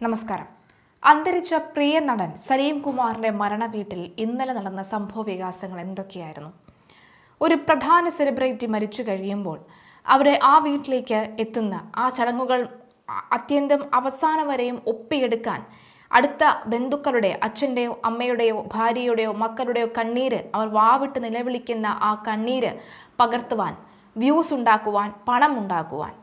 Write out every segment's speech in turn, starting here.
നമസ്കാരം. അന്തരിച്ച പ്രിയ നടൻ സലീം കുമാറിന്റെ മരണവീട്ടിൽ ഇന്നലെ നടന്ന സംഭവ വികാസങ്ങൾ എന്തൊക്കെയായിരുന്നു? ഒരു പ്രധാന സെലിബ്രിറ്റി മരിച്ചു കഴിയുമ്പോൾ അവരെ ആ വീട്ടിലേക്ക് എത്തുന്ന ആ ചടങ്ങുകൾ അത്യന്തം അവസാനം വരെയും ഒപ്പിയെടുക്കാൻ അടുത്ത ബന്ധുക്കളുടെ അച്ഛൻ്റെയോ അമ്മയുടെയോ ഭാര്യയുടെയോ മക്കളുടെയോ കണ്ണീര്, അവർ വാവിട്ട് നിലവിളിക്കുന്ന ആ കണ്ണീര് പകർത്തുവാൻ, വ്യൂസ് ഉണ്ടാക്കുവാൻ, പണം ഉണ്ടാക്കുവാൻ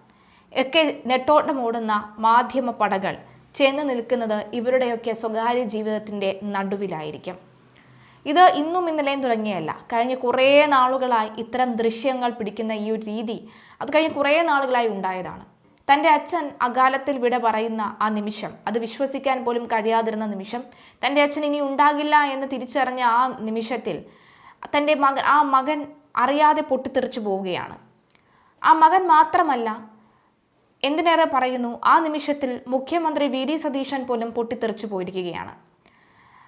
ഒക്കെ നെട്ടോട്ടമോടുന്ന മാധ്യമ പടകൾ ചെന്ന് നിൽക്കുന്നത് ഇവരുടെയൊക്കെ സ്വകാര്യ ജീവിതത്തിൻ്റെ നടുവിലായിരിക്കും. ഇത് ഇന്നും ഇന്നലെയും തുടങ്ങിയല്ല. കഴിഞ്ഞ കുറേ നാളുകളായി ഇത്തരം ദൃശ്യങ്ങൾ പിടിക്കുന്ന ഈ ഒരു രീതി അത് കഴിഞ്ഞ കുറേ നാളുകളായി ഉണ്ടായതാണ്. തൻ്റെ അച്ഛൻ അകാലത്തിൽ വിട പറയുന്ന ആ നിമിഷം, അത് വിശ്വസിക്കാൻ പോലും കഴിയാതിരുന്ന നിമിഷം, തൻ്റെ അച്ഛൻ ഇനി ഉണ്ടാകില്ല എന്ന് തിരിച്ചറിഞ്ഞ ആ നിമിഷത്തിൽ തൻ്റെ മകൻ അറിയാതെ പൊട്ടിത്തെറിച്ചു പോവുകയാണ്. ആ മകൻ മാത്രമല്ല, എന്തിനേറെ പറയുന്നു, ആ നിമിഷത്തിൽ മുഖ്യമന്ത്രി വി ഡി സതീശൻ പോലും പൊട്ടിത്തെറിച്ചു പോയിരിക്കുകയാണ്.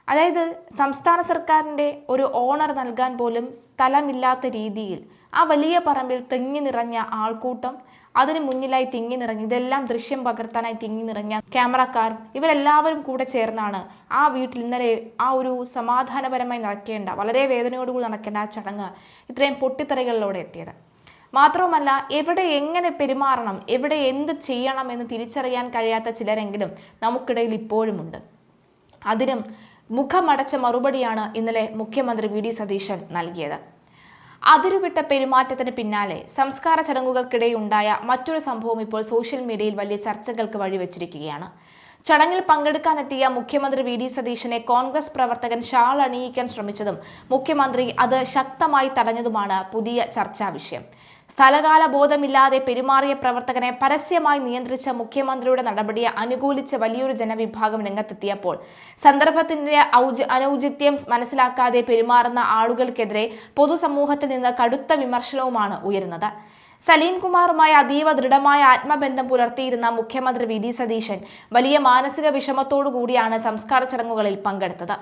അതായത് സംസ്ഥാന സർക്കാരിൻ്റെ ഒരു ഓണർ നൽകാൻ പോലും സ്ഥലമില്ലാത്ത രീതിയിൽ ആ വലിയ പറമ്പിൽ തിങ്ങി നിറഞ്ഞ ആൾക്കൂട്ടം, അതിന് മുന്നിലായി തിങ്ങി നിറഞ്ഞ, ഇതെല്ലാം ദൃശ്യം പകർത്താനായി തിങ്ങി നിറഞ്ഞ ക്യാമറക്കാർ, ഇവരെല്ലാവരും കൂടെ ചേർന്നാണ് ആ വീട്ടിൽ ഇന്നലെ ആ ഒരു സമാധാനപരമായി നടക്കേണ്ട, വളരെ വേദനയോടുകൂടി നടക്കേണ്ട ആ ചടങ്ങ് ഇത്രയും പൊട്ടിത്തെറികളിലൂടെ എത്തിയത്. മാത്രവുമല്ല, എവിടെ എങ്ങനെ പെരുമാറണം, എവിടെ എന്ത് ചെയ്യണം എന്ന് തിരിച്ചറിയാൻ കഴിയാത്ത ചിലരെങ്കിലും നമുക്കിടയിൽ ഇപ്പോഴുമുണ്ട്. അതിനും മുഖമടച്ച മറുപടിയാണ് ഇന്നലെ മുഖ്യമന്ത്രി വി ഡി സതീശൻ നൽകിയത്. അതിരുവിട്ട പെരുമാറ്റത്തിന് പിന്നാലെ സംസ്കാര ചടങ്ങുകൾക്കിടെയുണ്ടായ മറ്റൊരു സംഭവം ഇപ്പോൾ സോഷ്യൽ മീഡിയയിൽ വലിയ ചർച്ചകൾക്ക് വഴിവെച്ചിരിക്കുകയാണ്. ചടങ്ങിൽ പങ്കെടുക്കാനെത്തിയ മുഖ്യമന്ത്രി വി ഡി സതീശനെ കോൺഗ്രസ് പ്രവർത്തകൻ ഷാൾ അണിയിക്കാൻ ശ്രമിച്ചതും മുഖ്യമന്ത്രി അത് ശക്തമായി തടഞ്ഞതുമാണ് പുതിയ ചർച്ചാ വിഷയം. സ്ഥലകാല ബോധമില്ലാതെ പെരുമാറിയ പ്രവർത്തകനെ പരസ്യമായി നിയന്ത്രിച്ച മുഖ്യമന്ത്രിയുടെ നടപടിയെ അനുകൂലിച്ച് വലിയൊരു ജനവിഭാഗം രംഗത്തെത്തിയപ്പോൾ സന്ദർഭത്തിന്റെ അനൗചിത്യം മനസ്സിലാക്കാതെ പെരുമാറുന്ന ആളുകൾക്കെതിരെ പൊതുസമൂഹത്തിൽ നിന്ന് കടുത്ത വിമർശനവുമാണ് ഉയരുന്നത്. സലീം കുമാറുമായി അതീവ ദൃഢമായ ആത്മബന്ധം പുലർത്തിയിരുന്ന മുഖ്യമന്ത്രി വി ഡി സതീശൻ വലിയ മാനസിക വിഷമത്തോടു കൂടിയാണ് സംസ്കാര ചടങ്ങുകളിൽ പങ്കെടുത്തത്.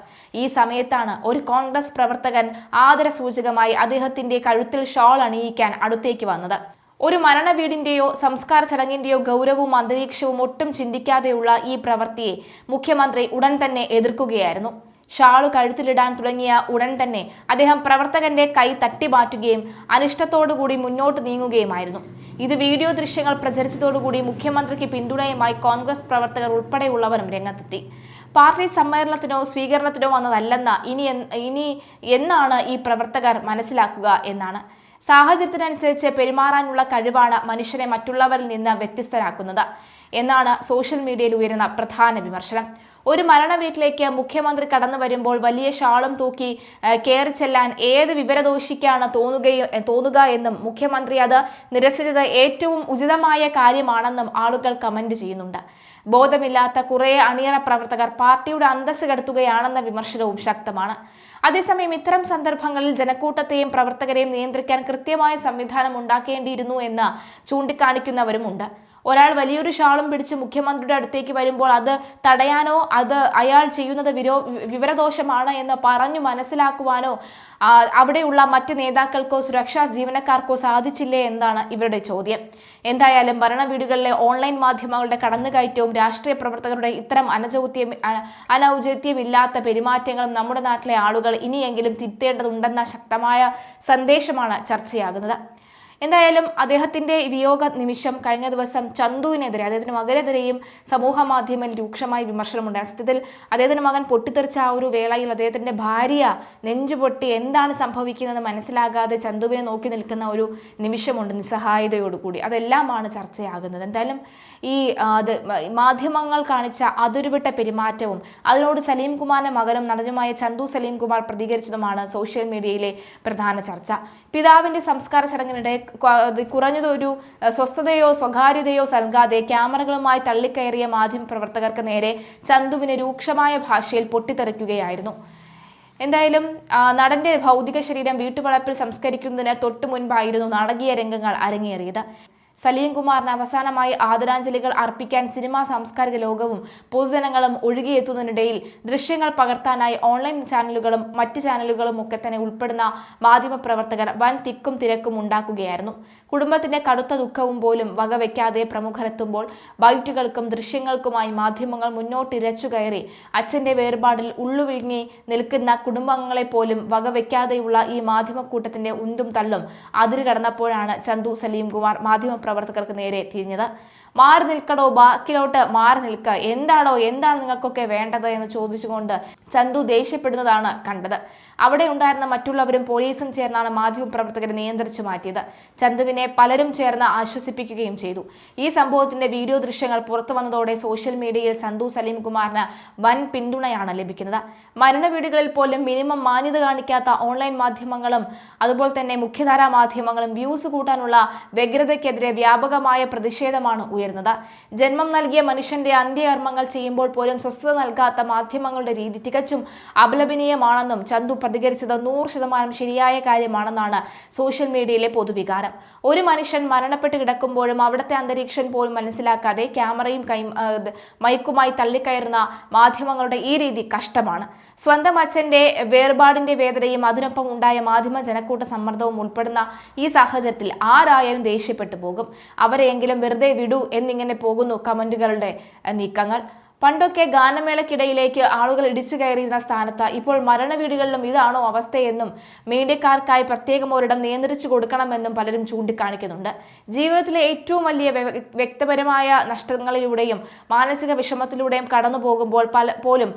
ഈ സമയത്താണ് ഒരു കോൺഗ്രസ് പ്രവർത്തകൻ ആദരസൂചകമായി അദ്ദേഹത്തിന്റെ കഴുത്തിൽ ഷാൾ അണിയിക്കാൻ അടുത്തേക്ക് വന്നത്. ഒരു മരണ വീടിന്റെയോ സംസ്കാര ചടങ്ങിന്റെയോ ഗൗരവവും അന്തരീക്ഷവും ഒട്ടും ചിന്തിക്കാതെയുള്ള ഈ പ്രവൃത്തിയെ മുഖ്യമന്ത്രി ഉടൻ തന്നെ എതിർക്കുകയായിരുന്നു. ഷാളു കഴുത്തിലിടാൻ തുടങ്ങിയ ഉടൻ തന്നെ അദ്ദേഹം പ്രവർത്തകന്റെ കൈ തട്ടിമാറ്റുകയും അനിഷ്ടത്തോടുകൂടി മുന്നോട്ട് നീങ്ങുകയുമായിരുന്നു. ഇത് വീഡിയോ ദൃശ്യങ്ങൾ പ്രചരിച്ചതോടുകൂടി മുഖ്യമന്ത്രിക്ക് പിന്തുണയുമായി കോൺഗ്രസ് പ്രവർത്തകർ ഉൾപ്പെടെയുള്ളവരും രംഗത്തെത്തി. പാർട്ടി സമ്മേളനത്തിനോ സ്വീകരണത്തിനോ വന്നതല്ലെന്ന ഇനി എന്നാണ് ഈ പ്രവർത്തകർ മനസ്സിലാക്കുക എന്നാണ്. സാഹചര്യത്തിനനുസരിച്ച് പെരുമാറാനുള്ള കഴിവാണ് മനുഷ്യനെ മറ്റുള്ളവരിൽ നിന്ന് വ്യത്യസ്തരാക്കുന്നത് എന്നാണ് സോഷ്യൽ മീഡിയയിൽ ഉയരുന്ന പ്രധാന വിമർശനം. ഒരു മരണ വീട്ടിലേക്ക് മുഖ്യമന്ത്രി കടന്നു വരുമ്പോൾ വലിയ ഷാളും തൂക്കി കയറി ചെല്ലാൻ ഏത് വിവരദോഷിക്കാണ് തോന്നുക എന്നും മുഖ്യമന്ത്രി അത് നിരസിച്ചത് ഏറ്റവും ഉചിതമായ കാര്യമാണെന്നും ആളുകൾ കമന്റ് ചെയ്യുന്നുണ്ട്. ബോധമില്ലാത്ത കുറെ അണിയറ പ്രവർത്തകർ പാർട്ടിയുടെ അന്തസ്സ് കെടുത്തുകയാണെന്ന വിമർശനവും ശക്തമാണ്. അതേസമയം ഇത്തരം സന്ദർഭങ്ങളിൽ ജനക്കൂട്ടത്തെയും പ്രവർത്തകരെയും നിയന്ത്രിക്കാൻ കൃത്യമായ സംവിധാനം ഉണ്ടാക്കേണ്ടിയിരുന്നു എന്ന് ചൂണ്ടിക്കാണിക്കുന്നവരുമുണ്ട്. ഒരാൾ വലിയൊരു ഷാളും പിടിച്ച് മുഖ്യമന്ത്രിയുടെ അടുത്തേക്ക് വരുമ്പോൾ അത് തടയാനോ അത് അയാൾ ചെയ്യുന്നത് വിവരദോഷമാണ് എന്ന് പറഞ്ഞു മനസ്സിലാക്കുവാനോ അവിടെയുള്ള മറ്റ് നേതാക്കൾക്കോ സുരക്ഷാ ജീവനക്കാർക്കോ സാധിച്ചില്ലേ എന്നാണ് ഇവരുടെ ചോദ്യം. എന്തായാലും ഭരണ വീടുകളിലെ ഓൺലൈൻ മാധ്യമങ്ങളുടെ കടന്നുകയറ്റവും രാഷ്ട്രീയ പ്രവർത്തകരുടെ ഇത്തരം അനൗചിത്യമില്ലാത്ത പെരുമാറ്റങ്ങളും നമ്മുടെ നാട്ടിലെ ആളുകൾ ഇനിയെങ്കിലും തിരുത്തേണ്ടതുണ്ടെന്ന ശക്തമായ സന്ദേശമാണ് ചർച്ചയാകുന്നത്. എന്തായാലും അദ്ദേഹത്തിന്റെ വിയോഗ നിമിഷം കഴിഞ്ഞ ദിവസം ചന്തുവിനെതിരെ, അദ്ദേഹത്തിന്റെ മകനെതിരെയും സമൂഹ മാധ്യമങ്ങളിൽ രൂക്ഷമായ വിമർശനമുണ്ടായ സത്യത്തിൽ അദ്ദേഹത്തിന്റെ മകൻ പൊട്ടിത്തെറിച്ച ആ ഒരു വേളയിൽ അദ്ദേഹത്തിന്റെ ഭാര്യ നെഞ്ചുപൊട്ടി എന്താണ് സംഭവിക്കുന്നത് മനസ്സിലാകാതെ ചന്തുവിനെ നോക്കി നിൽക്കുന്ന ഒരു നിമിഷമുണ്ട്, നിസ്സഹായതയോടുകൂടി. അതെല്ലാമാണ് ചർച്ചയാകുന്നത്. എന്തായാലും ഈ മാധ്യമങ്ങൾ കാണിച്ച അതിരുവിട്ട പെരുമാറ്റവും അതിനോട് സലീം കുമാറിന്റെ മകനും നടനുമായ ചന്തു സലീം കുമാർ പ്രതികരിച്ചതുമാണ് സോഷ്യൽ മീഡിയയിലെ പ്രധാന ചർച്ച. പിതാവിന്റെ സംസ്കാര ചടങ്ങിനിടെ കുറഞ്ഞതൊരു സ്വസ്ഥതയോ സ്വകാര്യതയോ നൽകാതെ ക്യാമറകളുമായി തള്ളിക്കയറിയ മാധ്യമപ്രവർത്തകർക്ക് നേരെ ചന്തുവിന് രൂക്ഷമായ ഭാഷയിൽ പൊട്ടിത്തെറിക്കുകയായിരുന്നു. എന്തായാലും നടന്റെ ഭൗതിക ശരീരം വീട്ടുവളപ്പിൽ സംസ്കരിക്കുന്നതിന് തൊട്ടു മുൻപായിരുന്നു നാടകീയ രംഗങ്ങൾ അരങ്ങേറിയത്. സലീം കുമാറിന് അവസാനമായി ആദരാഞ്ജലികൾ അർപ്പിക്കാൻ സിനിമാ സാംസ്കാരിക ലോകവും പൊതുജനങ്ങളും ഒഴുകിയെത്തുന്നതിനിടയിൽ ദൃശ്യങ്ങൾ പകർത്താനായി ഓൺലൈൻ ചാനലുകളും മറ്റ് ചാനലുകളും ഒക്കെ തന്നെ ഉൾപ്പെടുന്ന മാധ്യമപ്രവർത്തകർ വൻ തിക്കും തിരക്കും ഉണ്ടാക്കുകയായിരുന്നു. കുടുംബത്തിന്റെ കടുത്ത ദുഃഖവും പോലും വകവെക്കാതെ പ്രമുഖരെത്തുമ്പോൾ ബൈറ്റുകൾക്കും ദൃശ്യങ്ങൾക്കുമായി മാധ്യമങ്ങൾ മുന്നോട്ടിരച്ചു കയറി അച്ഛന്റെ വേർപാടിൽ ഉള്ളുവിഴുങ്ങി നിൽക്കുന്ന കുടുംബാംഗങ്ങളെ പോലും വകവെക്കാതെയുള്ള ഈ മാധ്യമക്കൂട്ടത്തിന്റെ ഉന്തും തള്ളും അതിരുകടന്നപ്പോഴാണ് ചന്തു സലീം കുമാർ മാധ്യമപ്രവർത്തകർക്ക് നേരെ തിരിഞ്ഞത്. മാറി നിൽക്കടോ, ബാക്കിലോട്ട് മാറി നിൽക്കുക, എന്താണ് നിങ്ങൾക്കൊക്കെ വേണ്ടത് എന്ന് ചോദിച്ചുകൊണ്ട് ചന്തു ദേഷ്യപ്പെടുന്നതാണ് കണ്ടത്. അവിടെ ഉണ്ടായിരുന്ന മറ്റുള്ളവരും പോലീസും ചേർന്നാണ് മാധ്യമപ്രവർത്തകരെ നിയന്ത്രിച്ചു മാറ്റിയത്. ചന്തുവിനെ പലരും ചേർന്ന് ആശ്വസിപ്പിക്കുകയും ചെയ്തു. ഈ സംഭവത്തിന്റെ വീഡിയോ ദൃശ്യങ്ങൾ പുറത്തു വന്നതോടെ സോഷ്യൽ മീഡിയയിൽ ചന്തു സലീം കുമാറിന് വൻ പിന്തുണയാണ് ലഭിക്കുന്നത്. മരണ വീടുകളിൽ പോലും മിനിമം മാന്യത കാണിക്കാത്ത ഓൺലൈൻ മാധ്യമങ്ങളും അതുപോലെ തന്നെ മുഖ്യധാരാ മാധ്യമങ്ങളും വ്യൂസ് കൂട്ടാനുള്ള വ്യഗ്രതയ്ക്കെതിരെ വ്യാപകമായ പ്രതിഷേധമാണ് ഉയർന്നത്. ജന്മം നൽകിയ മനുഷ്യന്റെ അന്ത്യകർമ്മങ്ങൾ ചെയ്യുമ്പോൾ പോലും സ്വസ്ഥത നൽകാത്ത മാധ്യമങ്ങളുടെ രീതി തികച്ചും അപലപനീയമാണെന്നും ചന്തു പ്രതികരിച്ചത് 100% ശരിയായ കാര്യമാണെന്നാണ് സോഷ്യൽ മീഡിയയിലെ പൊതുവികാരം. ഒരു മനുഷ്യൻ മരണപ്പെട്ട് കിടക്കുമ്പോഴും അവിടുത്തെ അന്തരീക്ഷം പോലും മനസ്സിലാക്കാതെ ക്യാമറയും മൈക്കുമായി തള്ളിക്കയറുന്ന മാധ്യമങ്ങളുടെ ഈ രീതി കഷ്ടമാണ്. സ്വന്തം അച്ഛന്റെ വേർപാടിന്റെ വേദനയും അതിനൊപ്പം ഉണ്ടായ മാധ്യമ ജനക്കൂട്ട സമ്മർദ്ദവും ഉൾപ്പെടുന്ന ഈ സാഹചര്യത്തിൽ ആരായാലും ദേഷ്യപ്പെട്ടു പോകും. അവരെയെങ്കിലും വെറുതെ വിടൂ എന്നിങ്ങനെ പോകുന്നു കമന്റുകളുടെ നീക്കങ്ങൾ. പണ്ടൊക്കെ ഗാനമേളയ്ക്കിടയിലേക്ക് ആളുകൾ ഇടിച്ചു കയറിയിരുന്ന സ്ഥാനത്ത് ഇപ്പോൾ മരണവീടുകളിലും ഇതാണോ അവസ്ഥയെന്നും മീഡിയക്കാർക്കായി പ്രത്യേകം ഒരിടം നിയന്ത്രിച്ചു കൊടുക്കണമെന്നും പലരും ചൂണ്ടിക്കാണിക്കുന്നുണ്ട്. ജീവിതത്തിലെ ഏറ്റവും വലിയ വ്യക്തിപരമായ നഷ്ടങ്ങളിലൂടെയും മാനസിക വിഷമത്തിലൂടെയും കടന്നു പോകുമ്പോൾ പോലും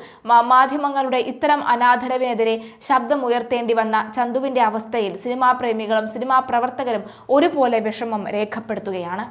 മാധ്യമങ്ങളുടെ ഇത്തരം അനാദരവിനെതിരെ ശബ്ദമുയർത്തേണ്ടി വന്ന ചന്തുവിന്റെ അവസ്ഥയിൽ സിനിമാ പ്രേമികളും സിനിമാ പ്രവർത്തകരും ഒരുപോലെ വിഷമം രേഖപ്പെടുത്തുകയാണ്.